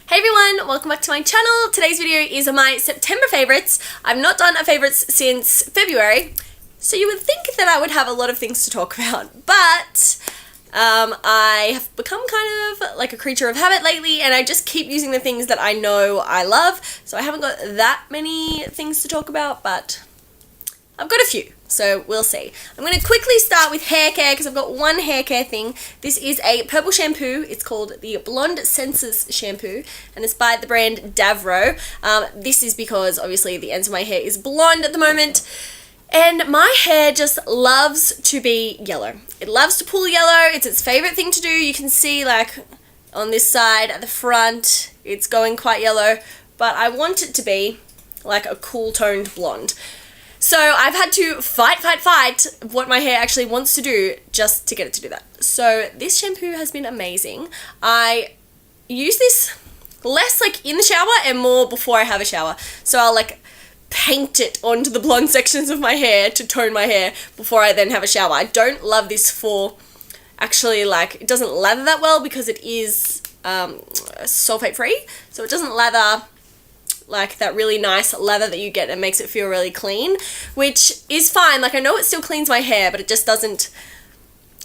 Hey everyone, welcome back to my channel. Today's video is my September favourites. I've not done a favourites since February, so you would think that I would have a lot of things to talk about, but I have become kind of like a creature of habit lately, and I just keep using the things that I know I love, so I haven't got that many things to talk about, but I've got a few. So we'll see. I'm going to quickly start with hair care because I've got one hair care thing. This is a purple shampoo. It's called the Blonde Senses shampoo and it's by the brand Davro. This is because obviously the ends of my hair is blonde at the moment and my hair just loves to be yellow. It loves to pull yellow. It's its favorite thing to do. You can see like on this side at the front it's going quite yellow, but I want it to be like a cool toned blonde. So I've had to fight what my hair actually wants to do just to get it to do that. So this shampoo has been amazing. I use this less like in the shower and more before I have a shower. So I'll like paint it onto the blonde sections of my hair to tone my hair before I then have a shower. I don't love this for actually like, it doesn't lather that well because it is sulfate free. So it doesn't lather like that really nice lather that you get and makes it feel really clean, which is fine. Like I know it still cleans my hair, but it just doesn't,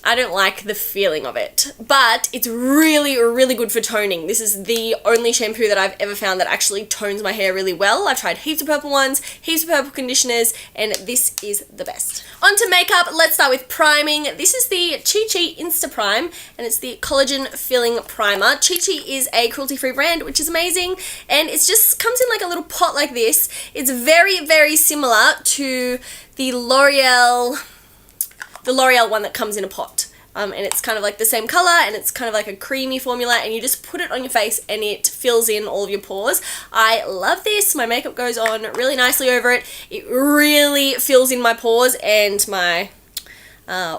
I don't like the feeling of it. But it's really, really good for toning. This is the only shampoo that I've ever found that actually tones my hair really well. I've tried heaps of purple ones, heaps of purple conditioners, and this is the best. On to makeup, let's start with priming. This is the Chi Chi Insta Prime, and it's the collagen filling primer. Chi Chi is a cruelty-free brand, which is amazing, and it just comes in like a little pot like this. It's very, very similar to the L'Oreal one that comes in a pot. And it's kind of like the same color and it's kind of like a creamy formula and you just put it on your face and it fills in all of your pores. I love this. My makeup goes on really nicely over it. It really fills in my pores and my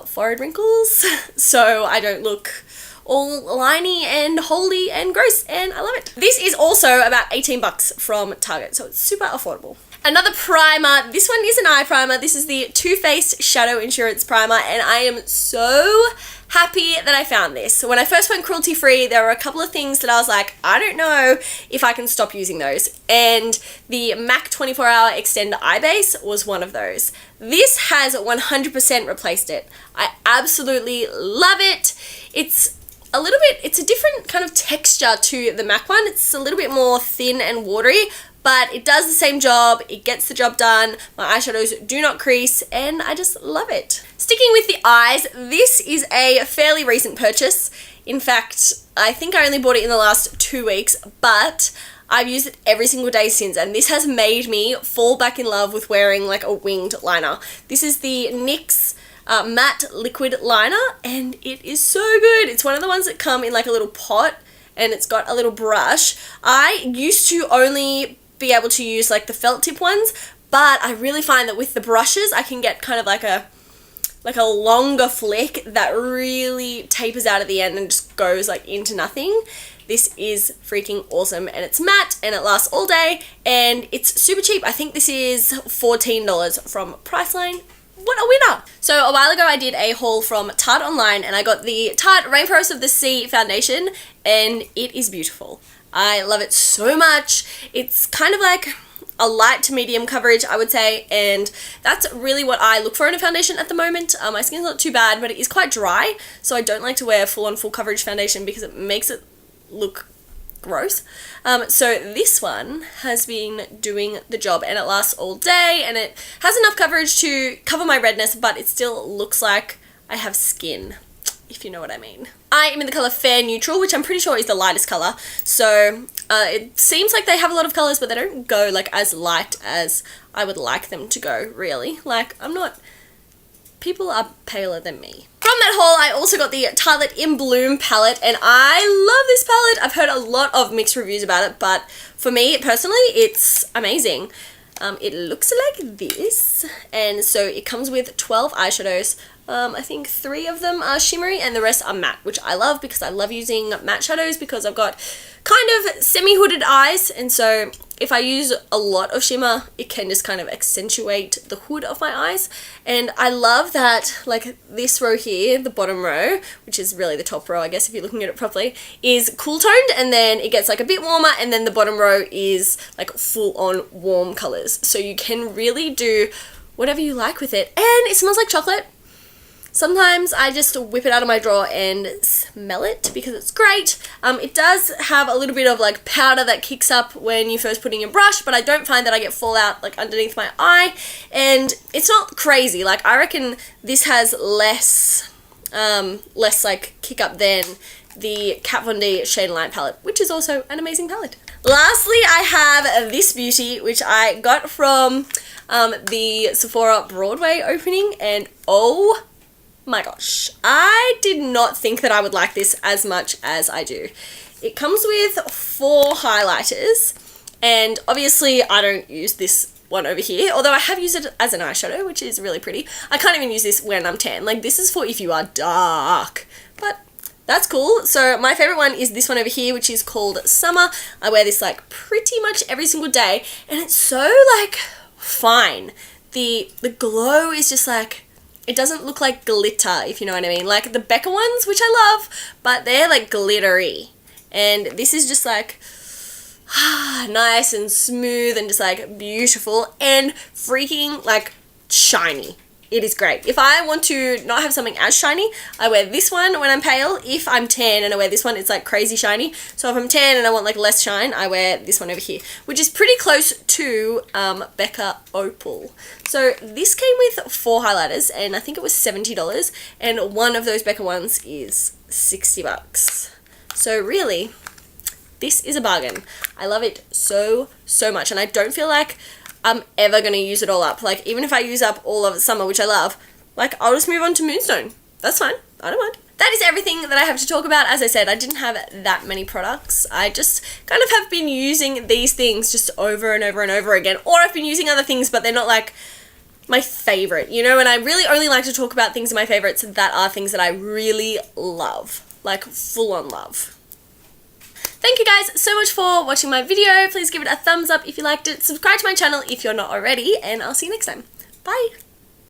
forehead wrinkles so I don't look all liney and holey and gross, and I love it. This is also about 18 bucks from Target, so it's super affordable. Another primer, this one is an eye primer. This is the Too Faced Shadow Insurance Primer, and I am so happy that I found this. So when I first went cruelty free, there were a couple of things that I was like, I don't know if I can stop using those. And the MAC 24-Hour Extend Eye Base was one of those. This has 100% replaced it. I absolutely love it. It's a little bit, it's a different kind of texture to the MAC one. It's a little bit more thin and watery, but it does the same job, it gets the job done, my eyeshadows do not crease, and I just love it. Sticking with the eyes, this is a fairly recent purchase. In fact, I think I only bought it in the last 2 weeks, but I've used it every single day since, and this has made me fall back in love with wearing like a winged liner. This is the NYX matte liquid liner, and it is so good. It's one of the ones that come in like a little pot, and it's got a little brush. I used to only be able to use like the felt tip ones, but I really find that with the brushes I can get kind of like a longer flick that really tapers out at the end and just goes like into nothing. This is freaking awesome, and it's matte and it lasts all day and it's super cheap. I think this is $14 from Priceline. What a winner! So a while ago I did a haul from Tarte Online and I got the Tarte Rainforest of the Sea foundation, and it is beautiful. I love it so much. It's kind of like a light to medium coverage, I would say, and that's really what I look for in a foundation at the moment. My skin's not too bad, but it is quite dry, so I don't like to wear full-on full coverage foundation because it makes it look gross. So this one has been doing the job, and it lasts all day, and it has enough coverage to cover my redness, but it still looks like I have skin, if you know what I mean. I am in the colour Fair Neutral, which I'm pretty sure is the lightest colour. So it seems like they have a lot of colours, but they don't go like as light as I would like them to go, really. Like, people are paler than me. From that haul, I also got the Tartelette In Bloom palette, and I love this palette. I've heard a lot of mixed reviews about it, but for me, personally, it's amazing. It looks like this, and so it comes with 12 eyeshadows. I think 3 of them are shimmery and the rest are matte, which I love because I love using matte shadows because I've got kind of semi-hooded eyes, and so if I use a lot of shimmer, it can just kind of accentuate the hood of my eyes. And I love that, like, this row here, the bottom row, which is really the top row, I guess, if you're looking at it properly, is cool toned, and then it gets like a bit warmer, and then the bottom row is like full on warm colors. So you can really do whatever you like with it. And it smells like chocolate. Sometimes I just whip it out of my drawer and smell it because it's great. It does have a little bit of like powder that kicks up when you first put in your brush, but I don't find that I get fallout like underneath my eye, and it's not crazy. Like, I reckon this has less like kick up than the Kat Von D Shade and Light palette, which is also an amazing palette. Lastly, I have this beauty, which I got from the Sephora Broadway opening, and oh my gosh, I did not think that I would like this as much as I do. It comes with 4 highlighters, and obviously I don't use this one over here, although I have used it as an eyeshadow, which is really pretty. I can't even use this when I'm tan. Like, this is for if you are dark, but that's cool. So my favorite one is this one over here, which is called Summer. I wear this like pretty much every single day, and it's so like fine. The glow is just like, it doesn't look like glitter, if you know what I mean. Like the Becca ones, which I love, but they're like glittery. And this is just like nice and smooth and just like beautiful and freaking like shiny. It is great. If I want to not have something as shiny, I wear this one when I'm pale. If I'm tan and I wear this one, it's like crazy shiny. So if I'm tan and I want like less shine, I wear this one over here, which is pretty close to Becca Opal. So this came with 4 highlighters, and I think it was $70, and one of those Becca ones is $60. So really, this is a bargain. I love it so, so much, and I don't feel like I'm ever going to use it all up. Like, even if I use up all of summer, which I love, like, I'll just move on to Moonstone. That's fine. I don't mind. That is everything that I have to talk about. As I said, I didn't have that many products. I just kind of have been using these things just over and over and over again. Or I've been using other things, but they're not, like, my favorite, you know? And I really only like to talk about things in my favorites that are things that I really love. Like, full-on love. Thank you guys so much for watching my video. Please give it a thumbs up if you liked it. Subscribe to my channel if you're not already, and I'll see you next time. Bye!